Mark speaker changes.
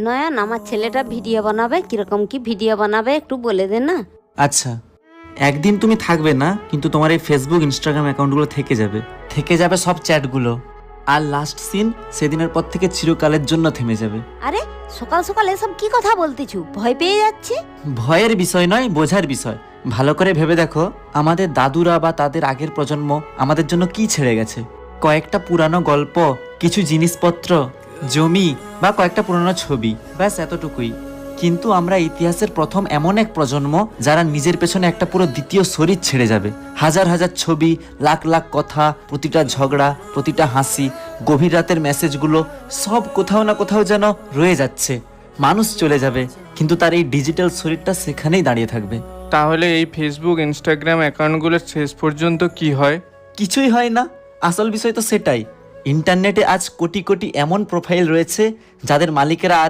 Speaker 1: নয়ন, আমার ছেলেটা ভিডিও বানাবে, কিরকম কি ভিডিও বানাবে একটু বলে দে না।
Speaker 2: আচ্ছা, একদিন তুমি থাকবে না, কিন্তু তোমার এই ফেসবুক ইনস্টাগ্রাম অ্যাকাউন্টগুলো থেকে যাবে সব চ্যাটগুলো। আর লাস্ট সিন সেদিনের পর থেকে চিরকালের জন্য থেমে যাবে।
Speaker 1: আরে সকাল সকাল এসব কি কথা বলতেছু? ভয় পেয়ে যাচ্ছে।
Speaker 2: ভয়ের বিষয় নয়, বোঝার বিষয়। ভালো করে ভেবে দেখো, আমাদের দাদুরা বা তাদের আগের প্রজন্ম আমাদের জন্য কি ছেড়ে গেছে। কয়েকটা পুরানো গল্প, কিছু জিনিসপত্র, জমি বা কয়েকটা পুরানো ছবি, ব্যাস এতটুকুই। কিন্তু আমরা ইতিহাসের প্রথম এমন এক প্রজন্ম যারা নিজের পেছনে একটা পুরো দ্বিতীয় শরীর ছেড়ে যাবে। হাজার হাজার ছবি, লাখ লাখ কথা, প্রতিটা ঝগড়া, প্রতিটা হাসি, গভীর রাতের মেসেজগুলো সব কোথাও না কোথাও যেন রয়ে যাচ্ছে। মানুষ চলে যাবে, কিন্তু তার এই ডিজিটাল শরীরটা সেখানেই দাঁড়িয়ে থাকবে।
Speaker 3: তাহলে এই ফেসবুক ইনস্টাগ্রাম অ্যাকাউন্টগুলোর শেষ পর্যন্ত কি হয়?
Speaker 2: কিছুই হয় না। আসল বিষয় তো সেটাই। ইন্টারনেটে আজ কোটি কোটি এমন প্রোফাইল রয়েছে যাদের মালিকেরা